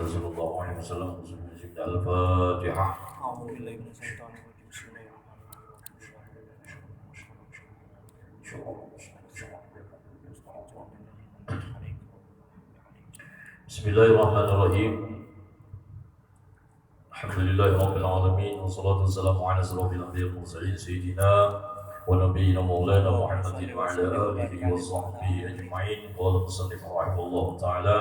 kita sallallahu alaihi wasallam Al-Fatihah. أعوذ بالله من الشيطان الرجيم بسم الله الرحمن الرحيم Bismillahirrahmanirrahim. Alhamdulillahirabbil alamin wassalatu wassalamu ala asyrofil anbiya'i wal mursalin sayyidina wa nabiyyina maulana Muhammadin wa ala alihi wa sahbihi ajma'in. Qala musannif rahimahullahu ta'ala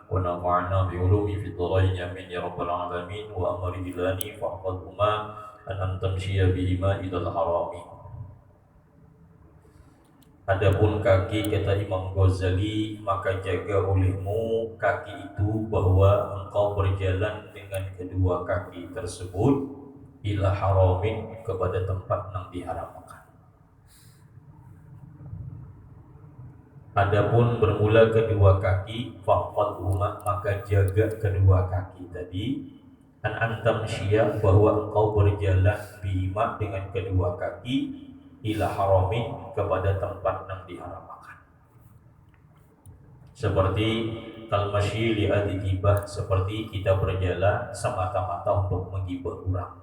wa nafa'na bi ulumi fid dharain amin ya rabbal alamin wa amri bilani fahfadhuma an tamshiya bihima ilal harami. Adapun kaki kata Imam Ghazali, maka jaga olehmu kaki itu bahwa engkau berjalan dengan kedua kaki tersebut ila haramin kepada tempat yang diharamkan. Adapun bermula kedua kaki fahfadhuma, maka jaga kedua kaki tadi an antam syia bahwa engkau berjalan bima dengan kedua kaki ila haramin kepada tempat yang diharamkan. Seperti kalmasyi li adhibah, seperti kita berjalan semata-mata untuk menggibah orang.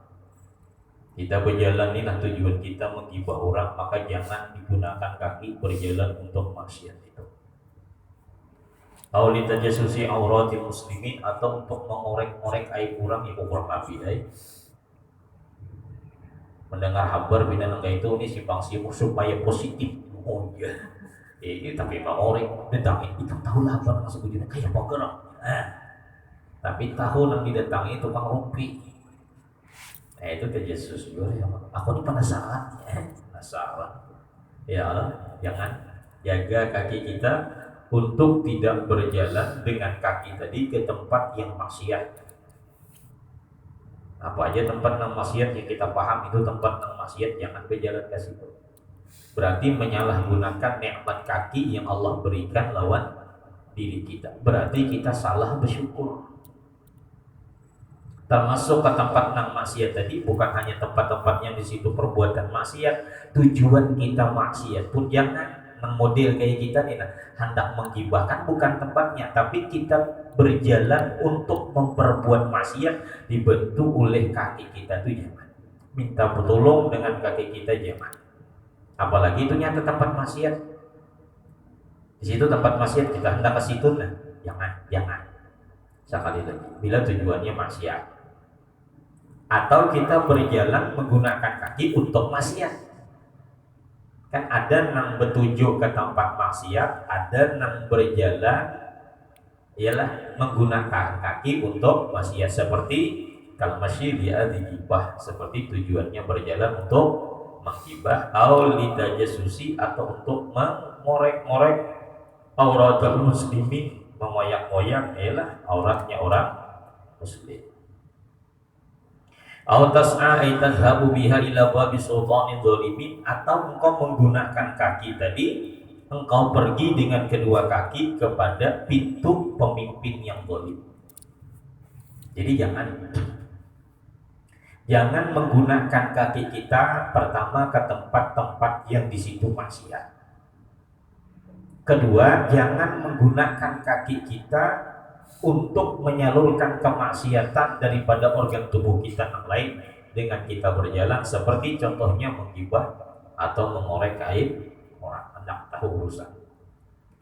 Kita berjalan ini nah tujuan kita menggibah orang, maka jangan digunakan kaki berjalan untuk maksiat itu. Au litajassusi auratil muslimin, atau untuk mengorek-orek aib orang yang kurang nabi mendengar kabar bina nangga itu ini simpang siur supaya positif. Oh iya, ini tapi mengorek datangin itu tahu lah apa masuk ujungnya kayak poker. Tapi tahu yang didatangi tukang rumpi. Itu terjesus juga ya. Aku ini penasaran, penasaran. Ya Allah, jangan jaga kaki kita untuk tidak berjalan dengan kaki tadi ke tempat yang maksiat. Apa aja tempat yang maksiat yang kita paham itu tempat yang maksiat, jangan berjalan ke situ. Berarti menyalahgunakan nikmat kaki yang Allah berikan lawan diri kita. Berarti kita salah bersyukur. Termasuk ke tempat yang maksiat tadi bukan hanya tempat-tempat yang di situ perbuatan maksiat, tujuan kita maksiat pun jangan. Model kayak kita nih, hendak menggibahkan bukan tempatnya, tapi kita berjalan untuk memperbuat maksiat dibantu oleh kaki kita itu jangan. Minta pertolong dengan kaki kita jangan. Apalagi itu nyata tempat maksiat. Di situ tempat maksiat kita hendak ke situ, nah jangan. Sekali lagi, bila tujuannya maksiat. Atau kita berjalan menggunakan kaki untuk maksiat. Kan ada yang bertuju ke tempat maksiat, ada yang berjalan ialah menggunakan kaki untuk maksiat, seperti kalmasyi li adhibah, seperti tujuannya berjalan untuk menggibah, au litajassusi, atau untuk mengorek-ngorek auratul muslimin, mengoyak-ngoyak ialah auratnya orang muslim. Au tas'a ay tadhhabu biha ila babi sultanin dzalimin, atau engkau menggunakan kaki tadi, engkau pergi dengan kedua kaki kepada pintu pemimpin yang zalim. Jadi jangan menggunakan kaki kita pertama ke tempat-tempat yang di situ maksiat. Kedua, jangan menggunakan kaki kita untuk menyalurkan kemaksiatan daripada organ tubuh kita yang lain dengan kita berjalan, seperti contohnya menggibah atau mengorek aib orang, hendak tahu urusan.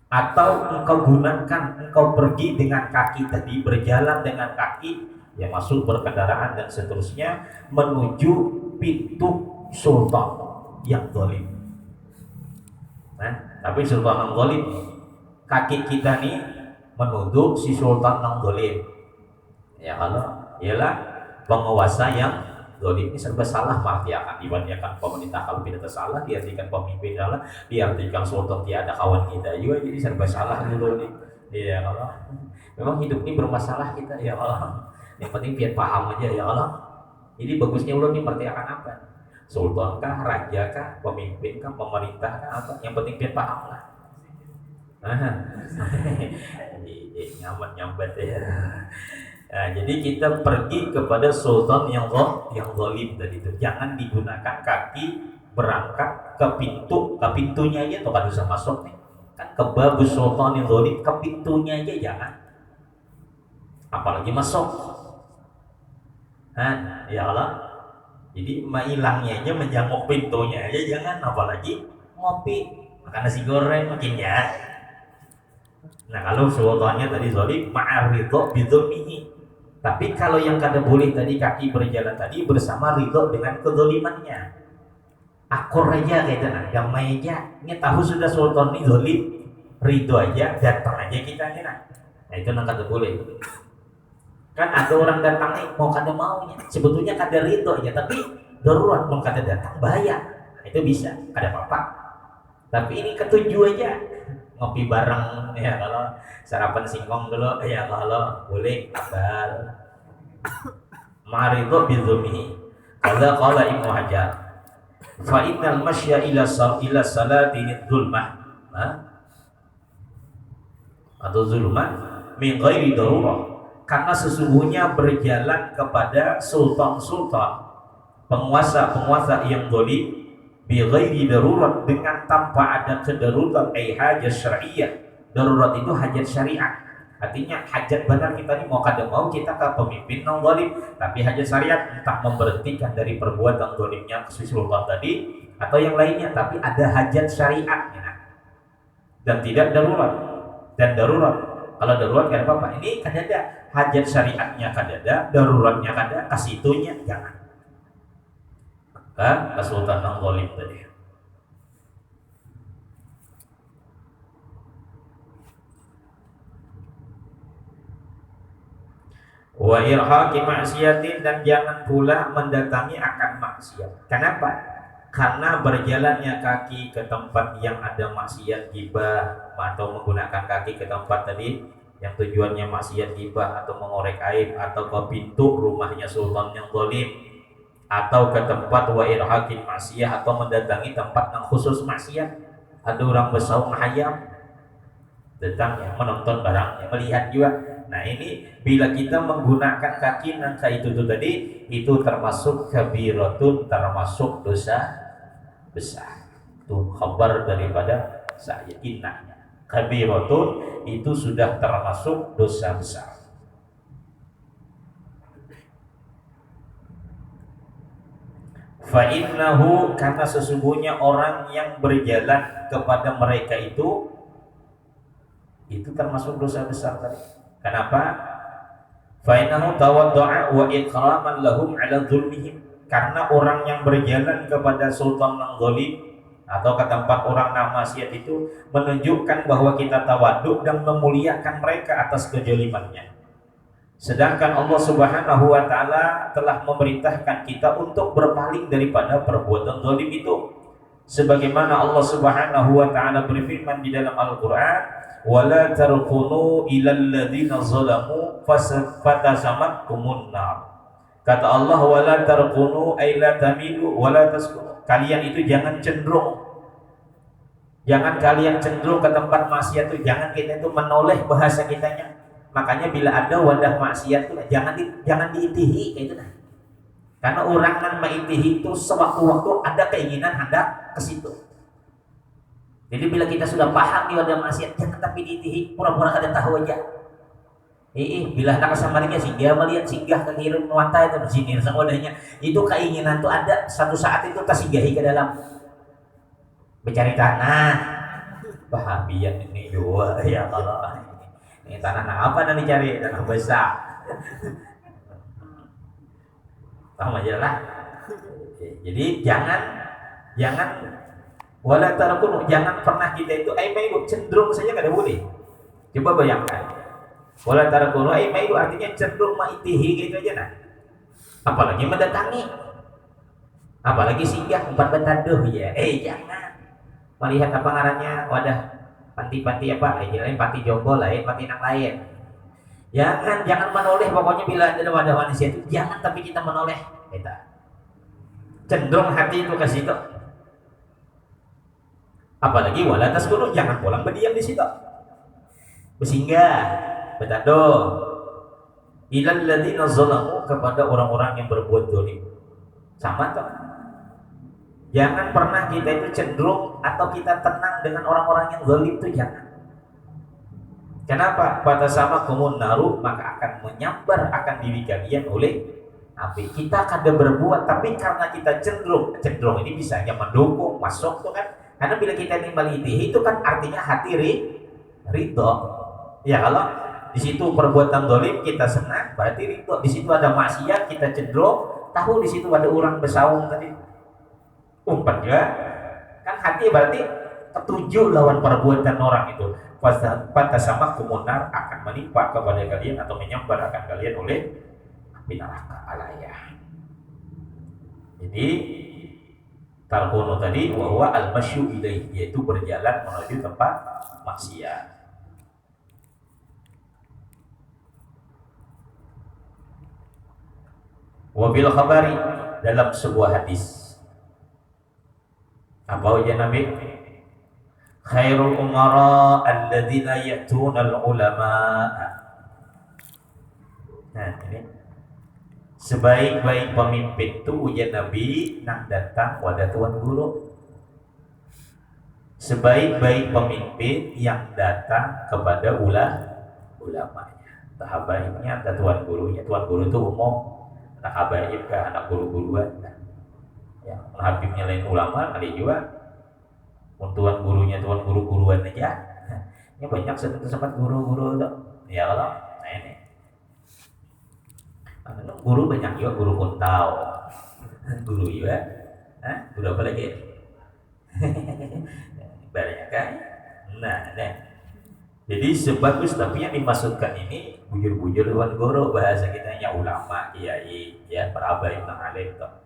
Atau engkau pergi dengan kaki tadi, berjalan dengan kaki, ya masuk berkendaraan dan seterusnya menuju pintu sultan yang zalim. Tapi sultan yang zalim, kaki kita nih menuduh si sultan yang zalim. Ya kalau ialah penguasa yang zalim, ini serba salah diartikan pemerintah. Kalau tidak salah diartikan pemimpin salah, diartikan sultan tiada kawan kita juga, jadi serba salah dulu nih. Ya Allah, memang hidup ini bermasalah kita ya Allah. Yang penting biar paham aja ya Allah. Jadi bagusnya ulun ini mertiakan apa? Sultan kah, raja kah, pemimpin kah, pemerintah kah, apa? Yang penting biar paham lah. Nyambat ya. Nah, jadi kita pergi kepada sultan yang zalim tadi itu. Jangan digunakan kaki berangkat ke pintunya aja tuh kan bisa masuk nih. Kan ke babu sultan yang zalim, ke pintunya aja jangan. apalagi masuk. Ya Allah. Jadi hilangnya aja menjamuk pintunya aja jangan, apalagi ngopi, makan nasi goreng makin ya. Nah kalau sultannya tadi zalim ma'aridho bidzulmihi. Tapi kalau yang kada boleh tadi kaki berjalan tadi bersama ridho dengan kezalimannya. Akur aja gitu nah, damai aja. Ini tahu sudah sultan ini zalim, ridho aja, datang aja kita nih nah. Nah itu nang kada boleh. Kan ada orang datang nih mau kada maunya, sebetulnya kada ridho aja, tapi darurat mau kada datang bahaya. Nah, itu bisa, kada apa-apa. Tapi ini ketujuh aja, ngopi bareng ya, kalau sarapan singkong dulu ya, kalau boleh abal. Maridho bidzumi. Qala Ibnu Hajar, fa innal masya ila salati dzulmah, atau zulmah min ghairi darurah. Karena sesungguhnya berjalan kepada sultan-sultan, penguasa-penguasa yang zalim, bi ghairi darurat, dengan tanpa ada kedaruratan, hajat syariah. Darurat itu hajat syariat. Artinya hajat benar kita ini mau kada mau kita ke pemimpin yang zalim, tapi hajat syariat entah memberhentikan dari perbuatan zalimnya si sultan tadi atau yang lainnya, tapi ada hajat syariatnya dan tidak darurat. Dan darurat, kalau darurat kan apa-apa, ini kan ada hajat syariatnya, kan ada daruratnya, kan ada kasitunya jangan. Kesultanan zalim tadi. Wa irhaqi maksiatin, dan jangan pula mendatangi akan maksiat. Kenapa? Karena berjalannya kaki ke tempat yang ada maksiat gibah, atau menggunakan kaki ke tempat tadi yang tujuannya maksiat gibah atau mengorek aib, atau ke pintu rumahnya sultan yang zalim, atau ke tempat wa irhaqin maksiyah, atau mendatangi tempat yang khusus maksiat. Ada orang bersaung hayam datang yang menonton barangnya, melihat juga. Nah ini bila kita menggunakan kaki nangka itu tuh tadi, itu termasuk kabiratun, termasuk dosa besar. Itu khabar daripada saya, innanya kabiratun, itu sudah termasuk dosa besar. Fa'innahu, karena sesungguhnya orang yang berjalan kepada mereka itu termasuk dosa besar tadi. Kenapa? Fa'innahu tawaddu'a wa ikraman lahum ala zulmihim. Karena orang yang berjalan kepada sultan yang zalim atau ke tempat orang yang maksiat itu menunjukkan bahwa kita tawaduk dan memuliakan mereka atas kezalimannya. Sedangkan Allah Subhanahu wa taala telah memerintahkan kita untuk berpaling daripada perbuatan zalim itu. Sebagaimana Allah Subhanahu wa taala berfirman di dalam Al-Qur'an, wala tarkunu ilal ladzina zalamu fatasamatkumun nar. Kata Allah, wala tarkunu ay la tamilu wala taskunu. Kalian itu jangan cenderung. Jangan kalian cenderung ke tempat maksiat itu, jangan kita itu menoleh bahasa kitanya. Makanya bila ada wadah maksiat itu jangan diitihi kayak itu nah. Karena orang yang mengitihi itu sewaktu-waktu ada keinginan hendak ke situ. Jadi bila kita sudah paham di wadah maksiat, jangan tapi diitihi, pura-pura kada tahu aja. Bila nak samarnya singgah melihat singgah ke kiri nuanta itu sini wadahnya, itu keinginan tuh ada, satu saat itu tersinggahi ke dalam mencari tanah. Bahagian ini juga ya kalau ini tanah apa yang dicari, tanah besar. Paham aja lah. Jadi jangan wala tarakun, jangan pernah kita itu mailu, cenderung saja kada boleh. Coba bayangkan. Wala tarakun mailu artinya cenderung maitihi gitu aja nah. Apalagi mendatangi. Apalagi singgah tempat bentaduh ya. Jangan. Melihat apa ngarannya wadah panti-panti apa, lain panti jomblo lain, panti yang lain. Jangan menoleh, pokoknya bila ada wadah manusia itu jangan tapi kita menoleh. Kita cenderung hati itu ke situ. Apalagi wala taskunu, jangan pulang berdiam di situ. Bersinggah, bertaduh. Ilal ladzina zalamu, kepada orang-orang yang berbuat zalim. Sama toh. Jangan pernah kita itu cenderung atau kita tenang dengan orang-orang yang zalim itu, jangan. Kenapa? Pada sama kumun naru, maka akan menyambar akan diri kalian oleh api. Kita kadang berbuat, tapi karena kita cenderung ini bisa hanya mendukung, masuk tuh kan. Karena bila kita nimbal itu kan artinya hati ridho. Ya kalau di situ perbuatan dolim kita senang, berarti ridho. Di situ ada maksiat kita cenderung, tahu di situ ada orang bersaung tadi, umpan juga. Kan hati berarti ketujuh lawan perbuatan orang itu. Pada sama kumunar akan menimpa kepada kalian atau menyambar akan kalian oleh api neraka alayah. Jadi tarkono tadi bahwa al-masyu ilaih, yaitu berjalan menuju tempat maksiat. Wabil khabari, dalam sebuah hadis apa ujian Nabi? Khairul umara alladzina ya'tuna al-ulama. Nah ini sebaik-baik pemimpin itu ujian Nabi nak datang pada tuan guru. Sebaik-baik pemimpin yang datang kepada ulamanya. Tahabaibnya ada tuan gurunya. Tuan guru itu umum, anak habaib ke anak guru-guruan. Ya, habibnya lain ulama, ada juga tuan gurunya tuan guru-guruan aja. Ini banyak sempat guru-guru tuh. Ya kalau nah ini guru banyak juga, guru kuntau, guru juga, guru apa lagi? Banyak kan? Nah. Jadi sebagus tapi yang dimasukkan ini bujur-bujur tuan guru, bahasa kita nya ulama, kiai, ya perabai tentang alim tuh.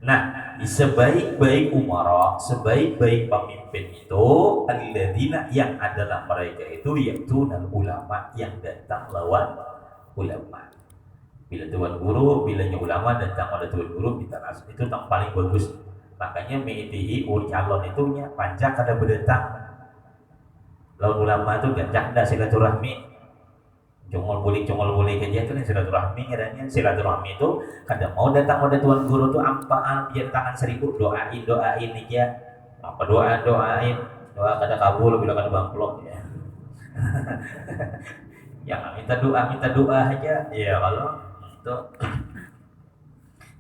Nah, sebaik-baik umara, sebaik-baik pemimpin itu alladzina, yang adalah mereka itu yaitunal ulama, yang datang lawan ulama. Bila tuan guru, bilanya ulama datang pada tuan guru, kita rasa itu yang paling bagus. Makanya meitihi calon itu nya pancak kada berdatang. Lawan ulama itu gancak dah silaturahmi. Congol boleh kerja itu silaturahmi. Kiranya silaturahmi itu kadang mau datang pada tuan guru tuh ampaan biar tangan 1000 doain aja. Apa doain doa kada kabul bila kada bangkrut ya. Jangan minta doa aja ya kalau itu.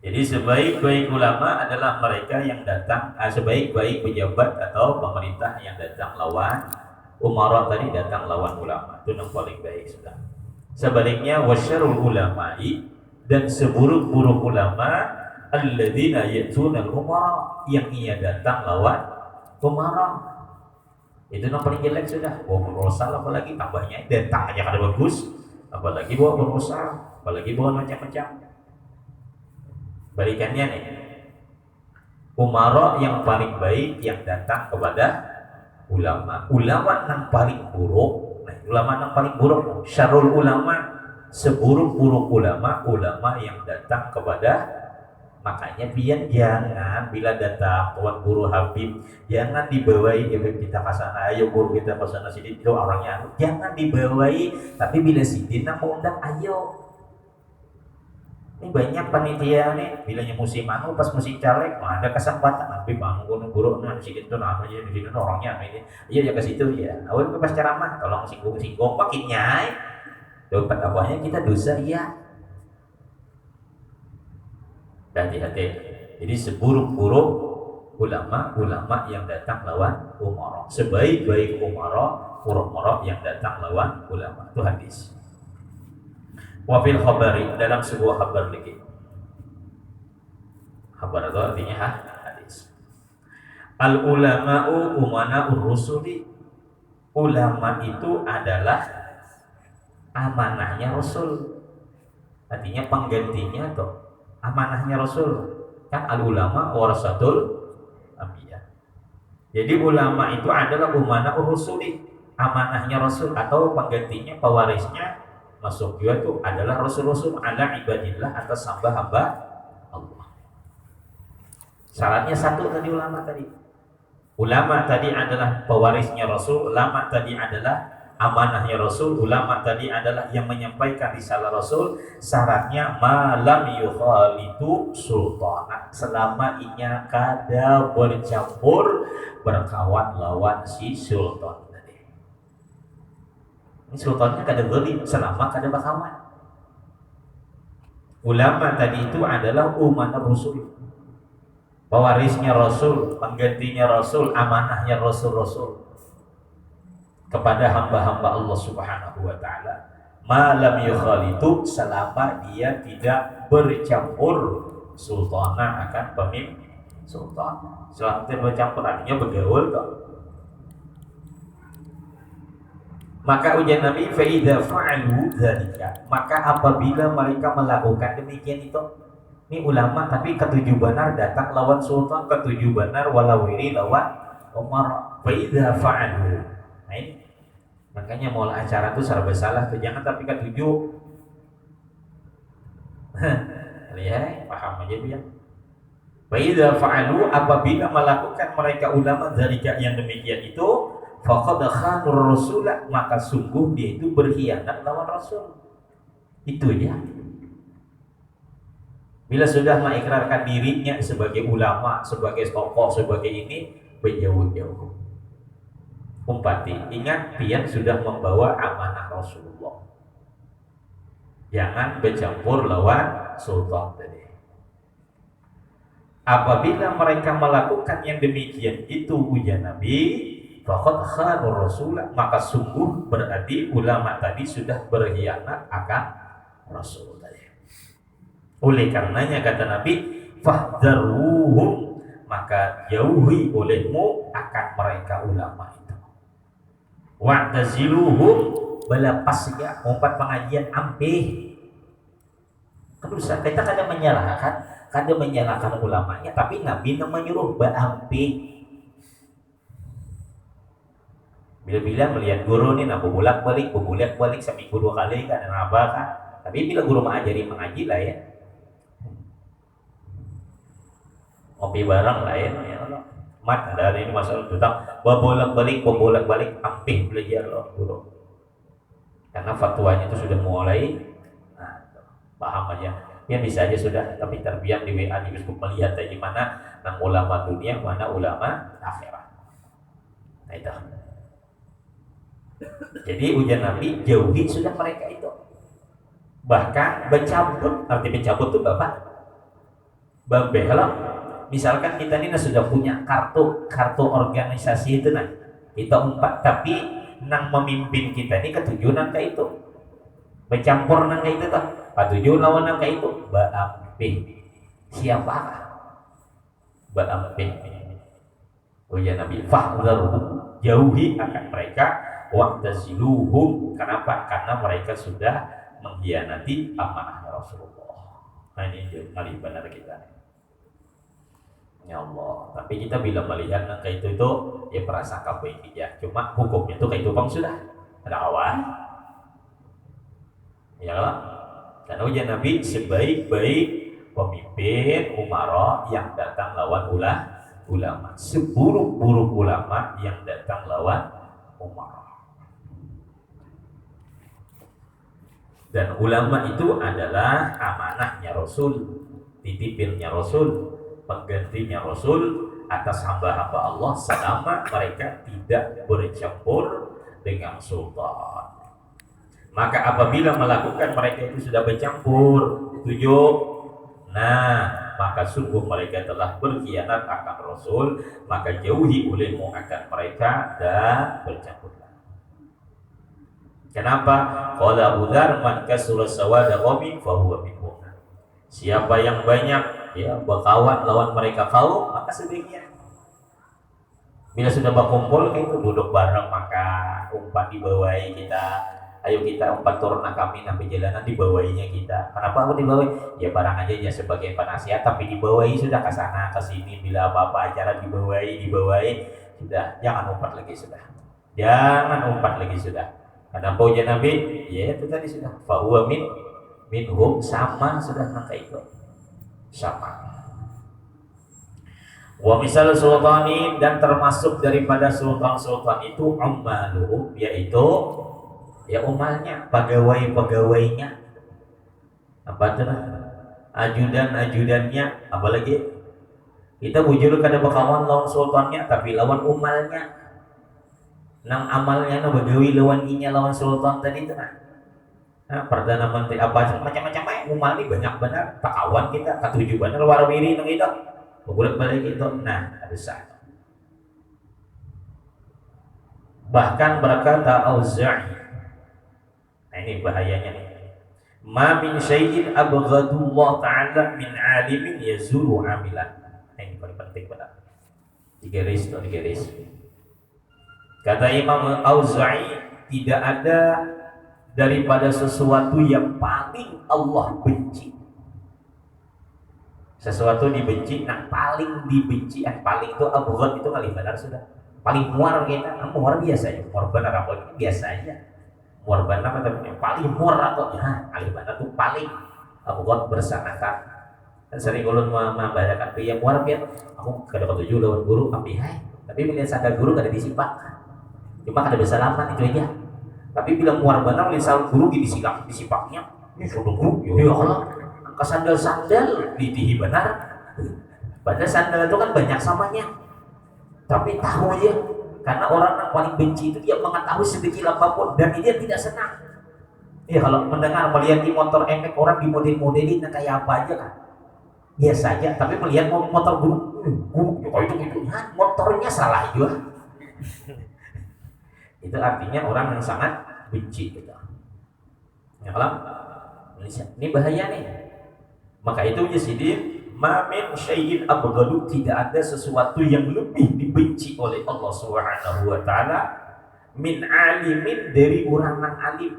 Jadi sebaik-baik ulama adalah mereka yang datang, sebaik-baik pejabat atau pemerintah yang datang lawan umara tadi, datang lawan ulama. Itu yang paling baik sudah. Sebaliknya wasyarul ulama'i, dan seburuk-buruk ulama alladzina ya'tunal umara, yang ia datang lawan umara. Itu yang paling jelek sudah. Bawa proposal apalagi tambahnya datang aja kada bagus, apalagi bawa proposal, apalagi bawa macam-macam. Balikannya nih, umara yang paling baik yang datang kepada ulama. Ulama yang paling buruk. Ulama yang paling buruk, syarul ulama, seburuk-buruk ulama, ulama yang datang kepada, makanya pian jangan bila datang tuan guru habib, jangan dibawai kita ke sana, ayo guru kita ke sana sini, itu orangnya, jangan dibawai, tapi bila sidin mau undang ayo. Ini banyak panitia nih, bilanya musim anu pas musim caleg, ada kesempatan habib bangun guru nah di situ namanya di sini orangnya ini. Iya ya ke situ ya. Awal pas ceramah tolong singgung makin nyai. Dapat apanya kita dosa ya. Hati-hati. Jadi seburuk-buruk ulama yang datang lawan umara. Sebaik-baik umara yang datang lawan ulama. Itu hadis. Wafil khabari, dalam sebuah khabar lagi. Khabar itu artinya hadis. Al ulama'u umana'ur rusuli. Ulama itu adalah amanahnya Rasul. Artinya penggantinya tuh amanahnya Rasul. Kan al ulama warasatul anbiya. Jadi ulama itu adalah umana'ur rusuli, amanahnya Rasul atau penggantinya, pewarisnya masuk juga itu adalah Rasul-Rasul ala ibadillah, atas hamba-hamba Allah. Syaratnya satu tadi ulama tadi. Ulama tadi adalah pewarisnya Rasul, ulama tadi adalah amanahnya Rasul, ulama tadi adalah yang menyampaikan risalah Rasul. Syaratnya malam yukhalitu sultana, selama inya kada bercampur berkawan lawan si sultan tadi. Ini sultannya kada zalim selama kada bakawan. Ulama tadi itu adalah umat Rasul, pewarisnya Rasul, penggantinya Rasul, amanahnya Rasul-Rasul kepada hamba-hamba Allah Subhanahu wa taala. Malam yukhalitu, selama dia tidak bercampur sultana akan pemimpin sultan. Selama tidak bercampur artinya bergaul kok. Maka ujian Nabi fa idza fa'alu dzalika, maka apabila mereka melakukan demikian itu, ini ulama tapi ketujuh benar datang lawan sultan, ketujuh benar walawiri lawan Umar. Fa idza fa'alu. Nah ini makanya mau acara tuh serba salah tuh, jangan tapi ketujuh. Lihat, paham aja dia. Fa idza fa'alu, apabila melakukan mereka ulama dzalika yang demikian itu, faqad khanur rasulah, maka sungguh dia itu berkhianat lawan Rasul. Itu dia. Bila sudah mengikrarkan dirinya sebagai ulama, sebagai tokoh, sebagai ini, berjauh-jauh. Umpati, ingat pian sudah membawa amanah Rasulullah. Jangan bercampur lawan sultan tadi. Apabila mereka melakukan yang demikian itu ujian Nabi, faqad khanur rasulah, maka sungguh berarti ulama tadi sudah berkhianat akan Rasul tadi. Oleh karenanya kata Nabi, fahdharuhum, maka jauhi olehmu akan mereka ulama itu. Wa'taziluhum, balapas ya umpat pengajian ampih. Kedua kita kadang menyalahkan ulamanya, tapi Nabi menyuruh baampih. Bila-bila melihat guru ni nak bolak-balik seminggu 2 kali kan apa kan. Tapi bila guru mengajari mengaji lah ya. Ngopi bareng lah ya. Mat dari ini masalah tentang bolak-balik ampih belajar loh guru. Karena fatwanya itu sudah mulai paham aja. Ya bisa aja sudah, tapi terbiam di WA di Facebook melihat aja mana nang ulama dunia, mana ulama akhirat. Nah itu. Jadi ujian Nabi jauhi sudah mereka itu. Bahkan bercabut, arti bercabut itu bapak babehlah. Misalkan kita ini sudah punya kartu organisasi itu nah, kita umpat, tapi nang memimpin kita ini ketujuh nangka itu, bercampur nangka itu tuh, ketujuh lawan nangka itu, baampih. Siapa? Baampih. Ujian Nabi, fahdharuhum, jauhi akan mereka. Wa'taziluhum, kenapa? Karena mereka sudah mengkhianati amanahnya Rasulullah. Nah ini kali benar kita. Ya Allah. Tapi kita bila melihat nangka itu ya prasangka baik aja. Cuma hukumnya itu kayak tupang sudah. Ada kawan. Ya kan? Karena ujian Nabi sebaik-baik pemimpin umara yang datang lawan ulama. Seburuk-buruk ulama yang datang lawan umara. Dan ulama itu adalah amanahnya Rasul, titipinnya Rasul, penggantinya Rasul atas hamba-hamba Allah selama mereka tidak bercampur dengan sultan. Maka apabila melakukan mereka itu sudah bercampur, tujuh, nah maka sungguh mereka telah berkhianat akan Rasul, maka jauhi olehmu akan mereka dan bercampur. Kenapa? Qala Abu Dzar, man kasura sawada qaumin fa huwa minhum. Siapa yang banyak ya berkawan lawan mereka kaum, maka sebaiknya bila sudah berkumpul itu duduk bareng, maka umpat dibawahi kita. Ayo kita umpat turun kami sampai jalanan dibawahinya kita. Kenapa aku dibawahi? Ya barang aja ya sebagai penasihat, tapi dibawahi sudah ke sana ke sini, bila apa-apa acara dibawahi sudah, jangan umpat lagi sudah. Jangan umpat lagi sudah. Karena ujian Nabi, ya itu tadi sudah. Fahuwa minhum, sama sudah nangka itu, sama. Wa misal sultani, dan termasuk daripada sultan-sultan itu ummaluhum, yaitu ya umalnya, pegawai-pegawainya, apa itu lah, ajudan-ajudannya, apalagi kita bujur kada bakawan lawan sultannya, tapi lawan umalnya. nang amalnya no begawi lawan inya lawan sultan tadi itu nah, perdana menteri apa macam-macam aja umal ini banyak benar takawan kita ketujuh benar warwiri nang itu bolak balik itu nah besar. Bahkan berkata Auza'i, nah ini bahayanya nih, ma min syai'in abghadullah ta'ala min alimin yazuru amilan. Nah ini paling penting benar, digaris. Kata Imam Auza'i, tidak ada daripada sesuatu yang paling Allah benci. Sesuatu dibenci, nah paling dibenci, paling itu abghad itu kali benar sudah. Paling muar kita, muar biasa ya, muar benar apa biasa aja. Muar benar atau yang paling muar atau kali benar tuh paling abghad bersanakan. Dan sering ulun membacakan yang muar biar aku kada ketujuh lawan guru api hai. Tapi melihat sadar guru kada disipak. Cuma kada bersalaman itu aja. Tapi bila muar benar melihat guru disipaknya, ini sudah guru, ya Allah. Ke sandal-sandal ditihi benar. Padahal sandal itu kan banyak samanya. Tapi tahu aja, karena orang yang paling benci itu dia mengetahui sekecil apapun dan dia tidak senang. Ya kalau mendengar melihat di motor emek orang di model-modelin kayak apa aja kan, biasa aja. Tapi melihat motor guru itu motornya salah juga. Itu artinya orang yang sangat benci gitu. Ya kalau ini bahaya nih. Maka itu jadi ma min syai'in abghadu, tidak ada sesuatu yang lebih dibenci oleh Allah Subhanahu wa taala min alimin, dari orang yang alim.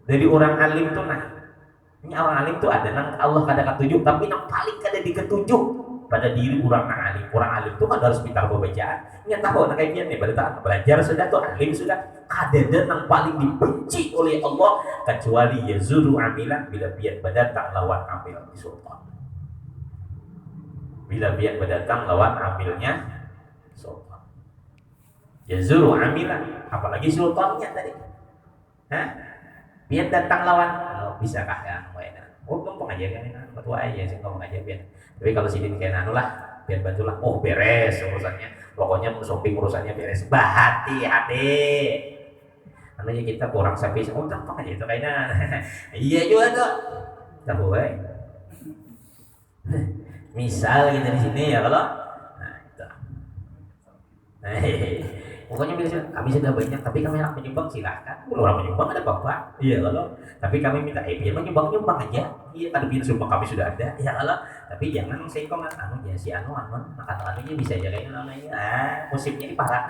Dari orang alim tuh nah. Ini orang alim tuh ada nang Allah kada ketujuh, tapi nang paling kada diketujuh pada diri orang yang alim. Orang alim tuh kan harus pintar bacaan. Ini tahu nak kayak nih pada belajar sudah tuh alim sudah. Kada nang paling dibenci oleh Allah kecuali yazuru amilan, bila biat berdatang lawan amil di sultan. Bila biat berdatang lawan amilnya sultan. Yazuru amilan, apalagi sultannya tadi. Biat datang lawan, bisakah ya? Gampang aja kan, ketua aja sih ngomong aja biar. Tapi kalau sini kayak anu lah, biar bantulah. Oh beres urusannya, pokoknya shopping urusannya beres. Hati-hati. Namanya kita kurang sapi, gampang aja itu kayaknya. Iya juga tuh. Tahu misal kita di sini ya kalau, nah itu. Pokoknya kami sudah banyak, tapi kami anak menyumbang silahkan. Kalau orang menyumbang ada bapak, iya kalau. Tapi kami minta biar menyumbang aja. Iya kan biar sumbang kami sudah ada, ya kalau. Tapi jangan sekong anu ya si anu makan anunya bisa aja kayaknya namanya. Musimnya ini parah.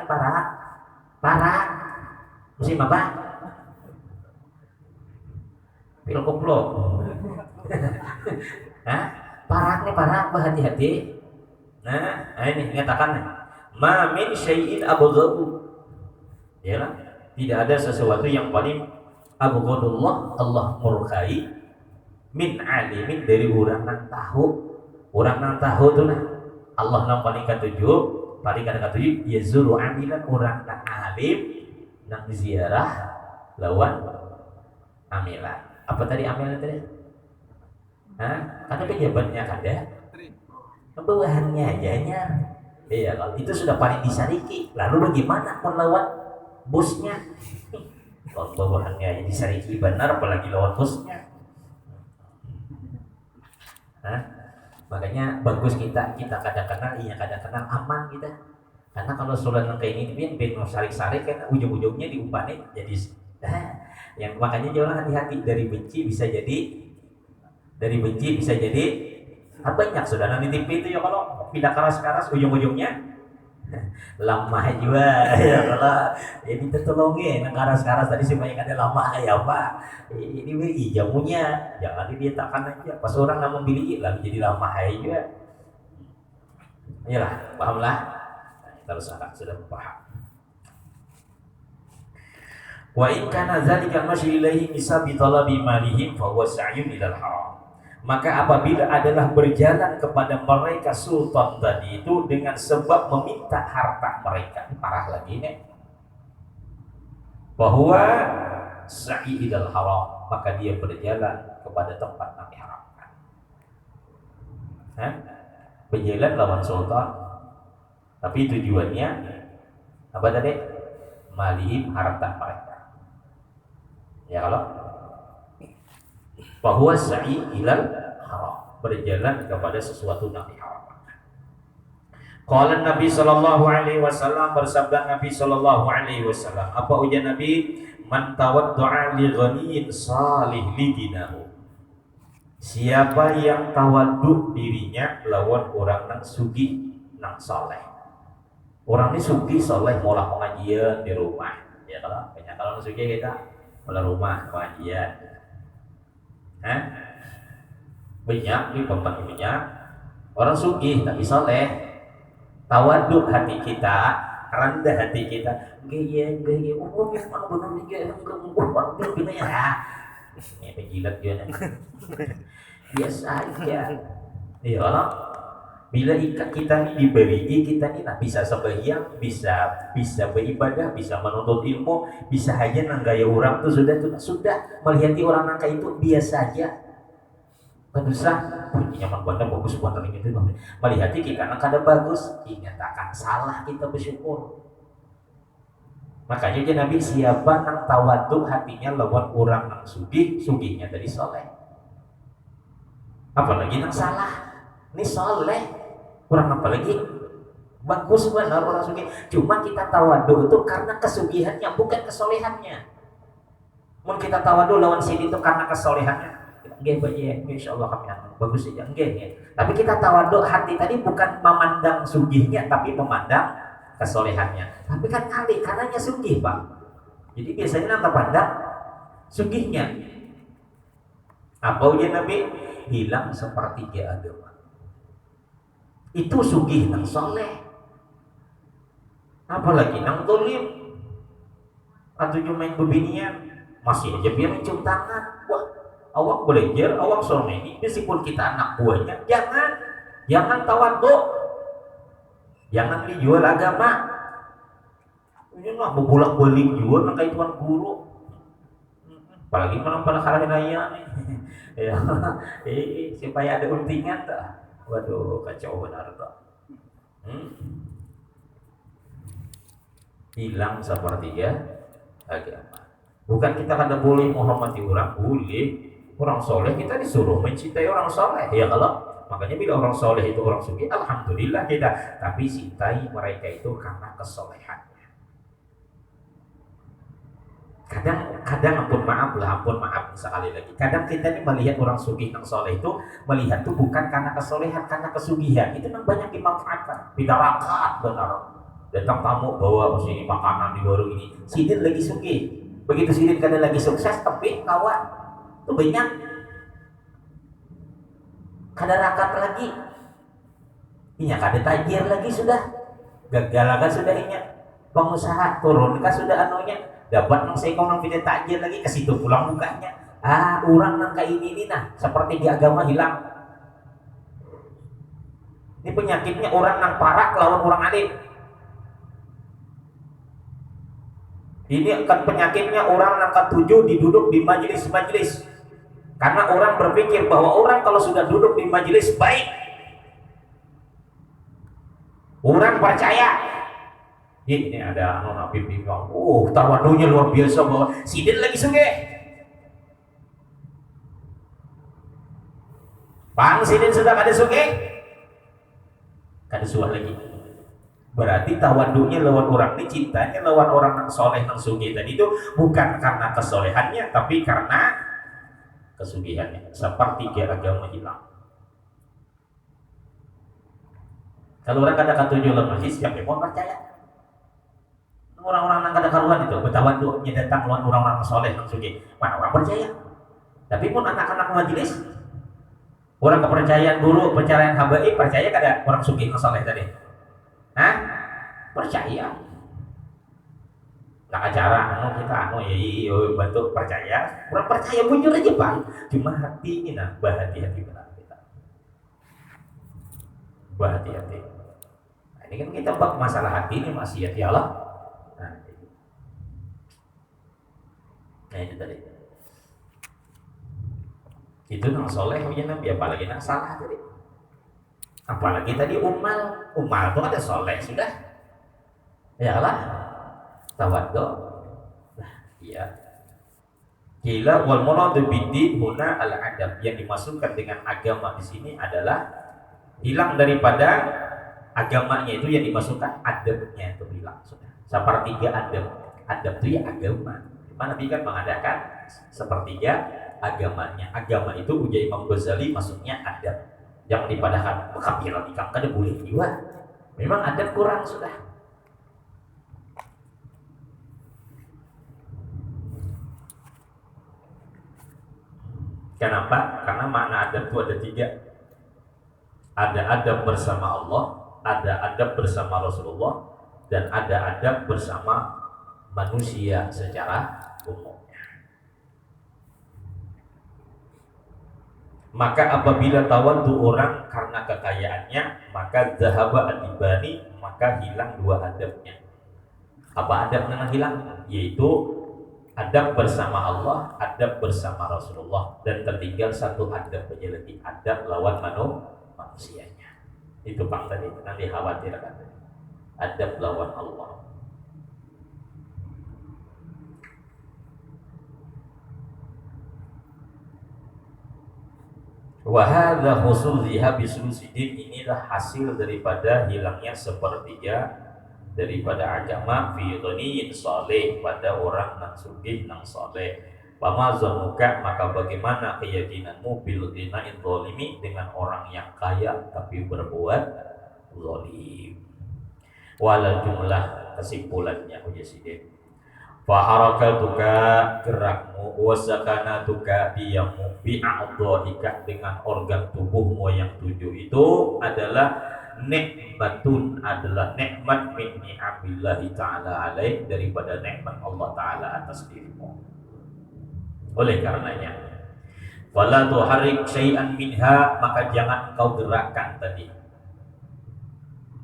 Musim apa? Pil koplo. Parah, hati-hati. Nah, ini nyatakan ma min syai'in abghadu. Ya, tidak ada sesuatu yang paling abghadullah Allah murkai min alimin, dari orang yang tahu. Orang yang tahu itu nah Allah yang paling ketujuh, paling ketujuh yazuru amilan, orang yang alim nang ziarah lawan amilan. Apa tadi amilan tadi? Karena pejabatnya kada, bawahannya aja. Iya, kalau itu sudah paling disariki. Lalu bagaimana melawan bosnya? Kalau bawahannya disariki benar, apalagi lawan bosnya. Makanya bagus kita kadang-kadang kadang-kadang aman kita. Karena kalau surat kayak ini biar sarik-sarik kan ujung-ujungnya diumpani jadi yang makanya jangan hati-hati, dari benci bisa jadi banyak saudara di TV itu ya, kalau pindah keras ujung-ujungnya lama juga ya kalau ini tertolongin keras tadi semuanya ada lama ya Pak, ini jamunya jangan diletakkan aja pas orang nggak membeli lalu jadi lama juga. Iyalah, pahamlah. Terus sudah paham. Wa in kana dzalika masyi ilaihi misabi talabi malihim fa huwa sa'yun ilal haram. Maka apabila adalah berjalan kepada mereka sultan tadi itu dengan sebab meminta harta mereka, parah lagi nih, bahwa sa'i ilal haram, maka dia berjalan kepada tempat yang diharamkan. Berjalan lawan sultan, tapi tujuannya Apa tadi? Malihim harta mereka. Ya kalau bahwa sa'i ilal haram, berjalan kepada sesuatu yang diharamkan. Qala Nabi sallallahu alaihi wasallam, bersabda Nabi sallallahu alaihi wasallam, apa ujar Nabi? Man tawaddu'a li ghaniyin salih li dinahu. Siapa yang tawaddu dirinya lawan orang nang sugih nang saleh. Orang ini sugih saleh molah pengajian di rumah. Ya kalau banyak kalau nang sugih kita molah rumah pengajian. Banyak di tempat banyak orang sugih tapi saleh. Tawaduk hati kita, rendah hati kita. Gaya umum yang mana benar ni gaya umum benar ya. Ini penjilat dia. Biasa aja. Ya Allah. Bila ikat kita ini diberi, kita ini bisa sembahyang, bisa beribadah, bisa menuntut ilmu, bisa hanya nanggaya orang tuh sudah melihat orang nangka itu biasa aja. Pedusah, nyaman bandar bagus buat teling itu. Melihat kita nangka ada bagus, dinyatakan salah kita bersyukur. Makanya dia Nabi siapa nang tawaduk hatinya lawan orang nang sugihnya dari soleh. Apalagi nang salah, ini soleh. Orang apa lagi? Bagus benar orang sugih. Cuma kita tawaduk itu karena kesugihannya, bukan kesolehannya. Mungkin kita tawaduk lawan sini itu karena kesolehannya. Nggih bae insyaallah kami bagus aja nggih. Tapi kita tawaduk hati tadi bukan memandang sugihnya tapi memandang kesolehannya. Tapi kan kali karenanya sugih, Pak. Jadi biasanya kita pandang sugihnya. Apa ujian Nabi? Hilang sepertiga agama. Itu sugih nang soleh. Apalagi nang dolim. Atau cuma main bebinian. Masih aja biar mencium tangan. Wah, awak belajar, awak soleh ini. Meskipun kita anak buahnya, jangan tawaduk. Jangan dijual agama. Ini mah bolak-balik jual nang kayak tuan guru. Apalagi mana pada hari raya nih. Ya, supaya ada untingan dah. Waduh, kacau benar tuh. Hilang sepertiga agama. Bukan kita kada boleh menghormati orang, boleh. Orang soleh kita disuruh mencintai orang soleh. Ya kalau makanya bila orang soleh itu orang suci, alhamdulillah kita. Tapi cintai mereka itu karena kesolehannya. Kadang ampun maaf sekali lagi. Kadang kita ini melihat orang sugih yang soleh itu melihat itu bukan karena kesolehan, karena kesugihan. Itu memang banyak dimanfaatkan. Bidarakat benar. Datang tamu bawa sini makanan di warung ini. Sidin lagi sugih. Begitu sidin kadang lagi sukses, tapi kawan itu banyak. Kada rakat lagi. Inya kada tajir lagi sudah. Gagal kan sudah inya. Pengusaha turun kan sudah anunya. Dapat nang sekong nang tidak takjil lagi ke situ pulang mukanya. Orang nang kayak ini nah seperti di agama hilang. Ini penyakitnya orang nang parah lawan orang alim. Ini akan penyakitnya orang nang ketujuh diduduk di majelis-majelis. Karena orang berpikir bahwa orang kalau sudah duduk di majelis baik. Orang percaya. Ini ada Nabi bilang, tawadunya luar biasa bahwa sidin lagi sugih. Pang sidin sudah kada sugih, kada suah lagi. Berarti tawadunya lawan orang ini cintanya lawan orang yang soleh yang sugih tadi itu bukan karena kesolehannya, tapi karena kesugihannya. Sepertiga agama hilang. Kalau orang kada ketujuh lemah, siapa yang mau percaya? Orang-orang yang kada karuan itu bertawaduknya datang lawan orang-orang soleh yang sugih. Mana orang percaya? Tapi pun anak-anak majelis, orang kepercayaan guru, pencarian habaib percaya kada orang sugih yang soleh tadi? Percaya. Nak acara kita bantu percaya. Orang percaya muncul aja Bang. Cuma hati ini nah, berhati-hati benar kita. Berhati-hati. Nah, ini kan kita bab masalah hati ini maksiat ya Allah. Nah itu tadi. Itu nang soleh punya Nabi, apalagi nang salah tadi. Apalagi tadi umal itu ada soleh sudah. Ya lah. tawadhu. Nah, iya. Kila wal muradu bid-din huna al-adab. Yang dimaksudkan dengan agama di sini adalah hilang daripada agamanya, itu yang dimaksudkan adabnya itu hilang sudah. Sepertiga adab. Adab itu ya agama. Dimana Nabi kan mengadakan sepertiga agamanya. Agama itu ujar Imam Ghazali maksudnya adab. Jangan dipadakan kafiran ikam kada boleh juga. Memang adab kurang sudah. Kenapa? Karena makna adab itu ada tiga. Ada adab bersama Allah, ada adab bersama Rasulullah, dan ada adab bersama manusia secara umum. Maka apabila tawadhu orang karena kekayaannya, maka zahaba adibani, maka hilang dua adabnya. Apa adab yang hilang? Yaitu adab bersama Allah, adab bersama Rasulullah, dan tertinggal satu adab saja lagi, adab lawan manusianya. Itu Bang tadi, nanti khawatirkan. Adab lawan Allah. Wahada husul zihab bisusidin, inilah hasil daripada hilangnya sepertiga daripada agama fi ghaniyin saleh, pada orang yang sugih yang saleh. Pama zanuka, maka bagaimana keyakinanmu bil ghinain zalimi, dengan orang yang kaya tapi berbuat zalim. Wala jumlah, kesimpulannya ujasidin. Faharakatuka, gerakmu, wasakanatuka, diammu, bi'a'dhika, dengan organ tubuhmu yang tujuh itu adalah nikmatun, adalah nikmat min ni'amillahi ta'ala alaih, daripada nikmat Allah ta'ala atas dirimu. Oleh karenanya, fala tuharrik syai'an minha, maka jangan kau gerakkan tadi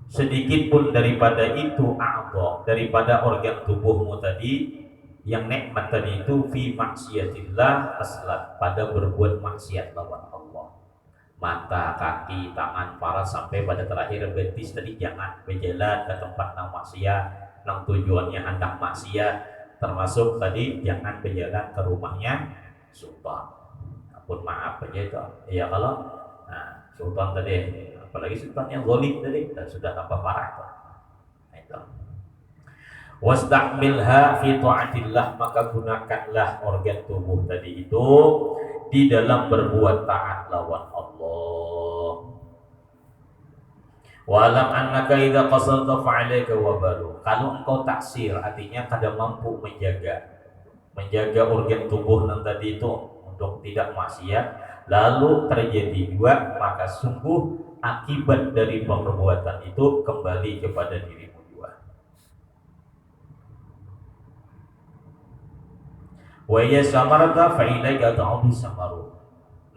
sedikit pun daripada itu a'dha, daripada organ tubuhmu tadi yang nikmat tadi itu fi maksiatillah aslat, pada berbuat maksiat lawan Allah. Mata, kaki, tangan, paras sampai pada terakhir betis tadi jangan berjalan ke tempat nang maksiat, nang tujuannya hendak maksiat, termasuk tadi jangan berjalan ke rumahnya sultan. Ampun maaf aja itu. Ya kalau sultan tadi, apalagi sultan yang zalim tadi, dan sudah tambah parah itu. Itu. Wastakmilha fi ta'atillah, maka gunakanlah organ tubuh tadi itu di dalam berbuat taat lawan Allah. Walam annaka idza qasalta fa'alaika wabalu. Kalau engkau taksir, artinya kada mampu menjaga organ tubuh yang tadi itu untuk tidak maksiat, lalu terjadi juga, maka sungguh akibat dari perbuatan itu kembali kepada dirimu juga. Wa ya samarata fa ilaika ta'udu samaru.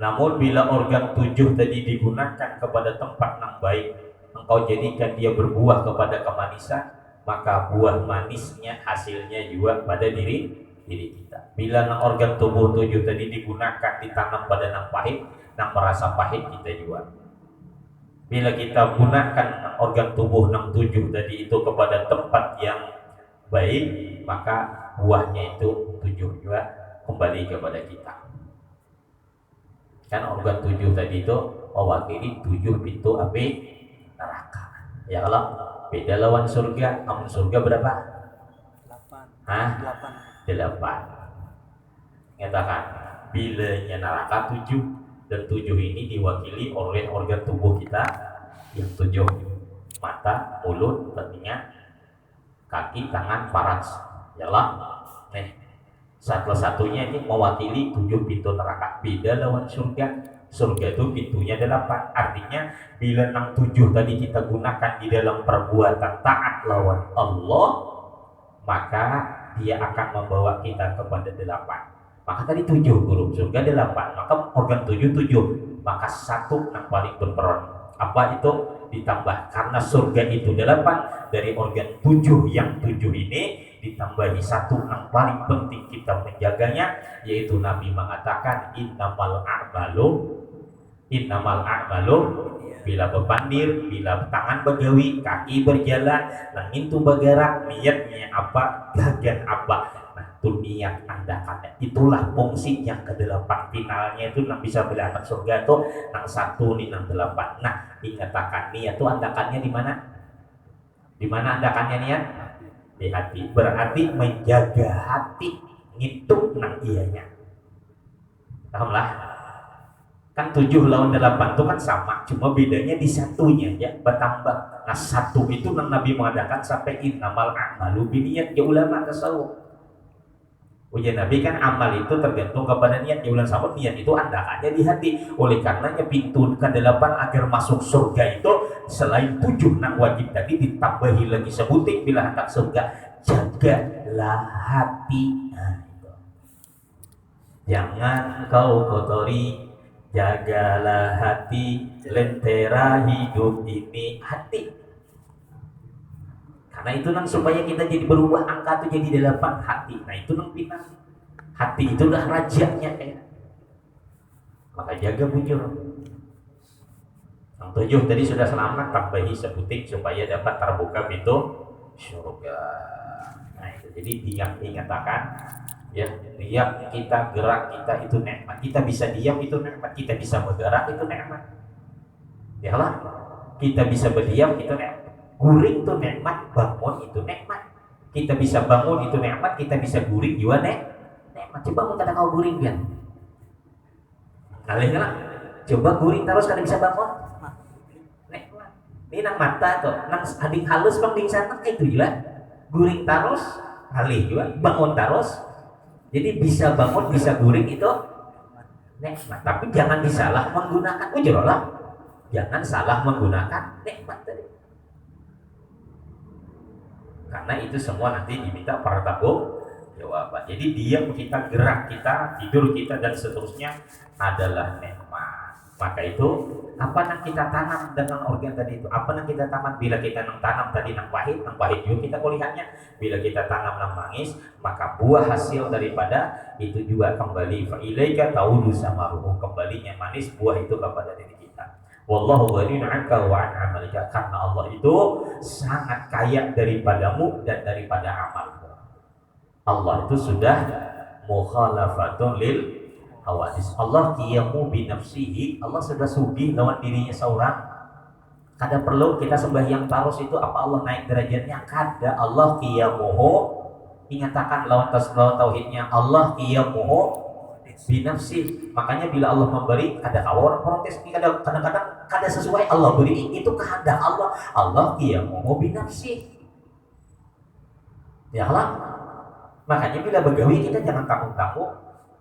Namun bila organ tujuh tadi digunakan kepada tempat yang baik, engkau jadikan dia berbuah kepada kemanisan, maka buah manisnya hasilnya juga pada diri kita. Bila organ tubuh tujuh tadi digunakan ditanam pada nang pahit, nang merasa pahit kita juga. Bila kita gunakan organ tubuh nang tujuh tadi itu kepada tempat yang baik, maka buahnya itu tujuh juga kembali kepada kita. Kan organ tujuh tadi itu mewakili tujuh pintu api neraka. Ya kalau beda lawan surga, amun surga berapa? 8. 8. Nyatakan bilanya neraka 7, dan 7 ini diwakili oleh organ tubuh kita yang 7: mata, mulut, telinga, kaki, tangan, paras. Yalah, satu-satunya ini mewakili 7 pintu neraka. Beda lawan surga. Surga itu pintunya 8. Artinya bila 7 tadi kita gunakan di dalam perbuatan taat lawan Allah, maka dia akan membawa kita kepada 8. Maka tadi 7 guru, surga 8, maka organ 7, maka satu yang paling berperan. Apa itu? Ditambah, karena surga itu 8, dari organ 7 yang 7 ini ditambahi satu yang paling penting kita menjaganya, yaitu Nabi mengatakan innamal a'malu bila bepandir, bila tangan begawi, kaki berjalan, langit itu bergerak, niat gagannya apa, gagan apa. Nah, itu niat andakannya. Itulah fungsi yang ke-8 finalnya itu nang bisa belahan surga itu nang 1 nih nang 8. Nah, ingat akan niat itu andakannya di mana? Di mana andakannya niat? Di hati. Berarti menjaga hati ngitung nang iyanya. Pahamlah? Kan 7 lawan 8 itu kan sama, cuma bedanya di satunya ya, bertambah. Nah, 1 itu nang Nabi mengadakan sampai innamal a'malu binniyat ya ulama tasawuf. Ujian Nabi kan amal itu tergantung kepada niat. Ya ulang sama niat itu andakannya di hati. Oleh karenanya pintu ke-8 agar masuk surga itu selain 7 nang wajib tadi ditambahi lagi sebutin bila hendak surga, jagalah hati. Nah, itu. Jangan kau kotori, jagalah hati, lentera hidup ini hati. Karena itu nang supaya kita jadi berubah angka itu jadi 8 hati. Nah itu nang pinang. Hati itu udah rajanya ya. Maka jaga bujur. Yang 7 tadi sudah selamat, tambahi sebutin supaya dapat terbuka pintu surga. Nah itu jadi diam ingatakan ya, diam kita gerak kita itu nikmat. Kita bisa diam itu nikmat, kita bisa bergerak itu nikmat. Ya lah, kita bisa berdiam itu nikmat. Guring itu nikmat, bangun itu nikmat. Kita bisa bangun itu nikmat, kita bisa guring juga nikmat. Coba mau kada kau guring kan? Kalian lah, coba guring terus kada bisa bangun. Nikmat. Ini nang mata tuh, nang ading halus bang ding sana kayak itu juga. Guring terus, halih juga, bangun terus. Jadi bisa bangun, bisa guring itu nikmat. Tapi jangan disalah menggunakan ujur lah. Jangan salah menggunakan nikmat tadi. Karena itu semua nanti diminta para tanggung jawaban. Jadi diam kita, gerak kita, tidur kita dan seterusnya adalah nikmat. Maka itu apa yang kita tanam dengan organ tadi itu? Apa yang kita tanam? Bila kita tanam tadi nang pahit juga kita kulihatnya. Bila kita tanam nang manis, maka buah hasil daripada itu juga kembali. Fa ilaika ta'udu samaruhu, kembalinya manis buah itu kepada diri kita. Wallahu ghaniyun 'anka wa 'an 'amalika, karena Allah itu sangat kaya daripadamu dan daripada amalmu. Allah itu sudah mukhalafatun lil hawadis. Allah qiyamu bi nafsihi, Allah sudah sugih lawan dirinya seorang. Kada perlu kita sembahyang terus itu apa Allah naik derajatnya? Kada. Allah qiyamuhu, ingatakan lawan tauhidnya, Allah qiyamuhu binafsi. Makanya bila Allah memberi, ada orang protes ini, kadang-kadang kada sesuai Allah beri, itu kehendak Allah. Allah qiyamuhu binafsi. Ya lah. Makanya bila begawi kita jangan tanggung-tanggung.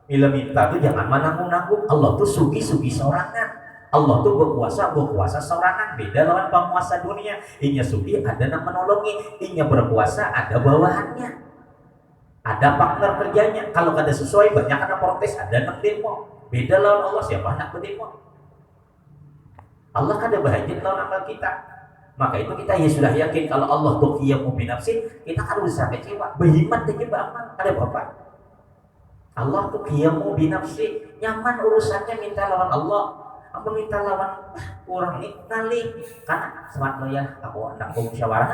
Bila minta tuh jangan menanggung-nanggung. Allah tuh sugi-sugi sorangan. Allah tuh berkuasa sorangan. Beda lawan penguasa dunia. Inya sugi ada yang menolongi, inya berkuasa ada bawahannya. Ada partner kerjanya. Kalau kada sesuai banyak ada protes, ada yang demo. Beda lawan Allah, siapa nak berdemo? Allah kada bahagia lawan amal kita. Maka itu kita ya sudah yakin kalau Allah tuh qiyamu binafsi, kita kan usah kecewa. Berhimat aja beramal, ada apa? Allah tuh qiyamu binafsi, nyaman urusannya minta lawan Allah. Aku minta lawan orang ini kali karena semat ya aku hendak bermusyawarah.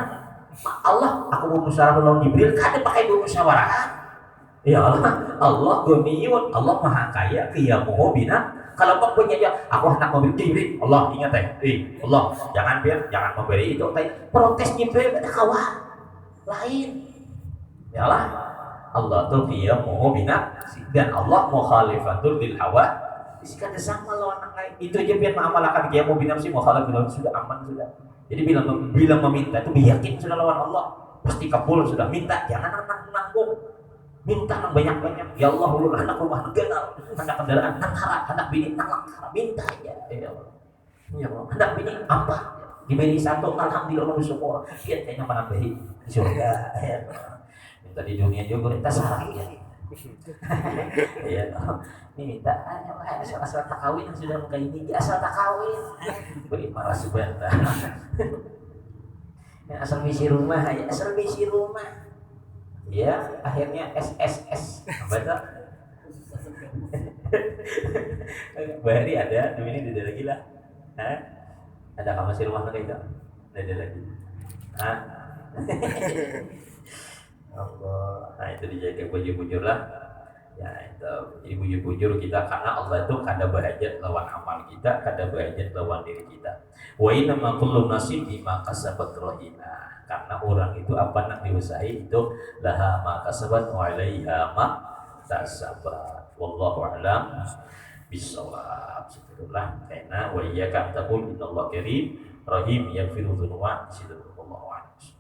Allah, aku bermusyawarah lawan Jibril, kada pakai bermusyawarah. Ya Allah Ghaniyun, Allah Maha Kaya, qiyamuhu binafsi. Kalau kau punya dia, aku hendak memberi Jibril. Allah ingat Allah jangan memberi itu. Protes Jibril ada kawan lain. Ya Allah tuh qiyamuhu binafsi dan Allah mukhalifatul lil hawa. Isikan sama lawan yang lain. Itu aja biar mengamalkan qiyamuhu binafsi mukhalifatul sudah aman sudah. Jadi bila meminta itu yakin sudah lawan Allah, pasti kabul sudah. Minta jangan nanggung. Minta yang banyak-banyak. Ya Allah, ulun anak rumah negara, anak kendaraan, anak harap, anak bini, anak langkara. Minta aja. Ya Allah. Ya Allah. Anak bini apa? Diberi satu, alhamdulillah bersyukur. Dia kayaknya mana beri di surga. Ya Allah. Minta di dunia juga kita sarang ya. Ya Allah. Ini minta asal tak kawin yang sudah muka ini, asal tak kawin. Beri marah sebentar. Asal misi rumah, ya asal misi rumah. Ya, akhirnya SSS. Apa itu? Bahari ada, ini ada lagi lah. Hah? Ada kamar si rumah kayak itu? Ada lagi. Hah? Allah. Nah itu dijaga bujur-bujur lah. Ya itu jadi bujur-bujur kita karena Allah itu kada bahajat lawan amal kita, kada bahajat lawan diri kita. Wa inna ma kullu nasib bima kasabat rahina. Karena orang itu apa nak diusahi itu laha ma kasabat wa alaiha ma kasabat. Wallahu a'lam bisawab. Sebetulnya karena wa iyyaka taqul innallaha karim rahim yaghfiru dzunuba. Allahu a'lam.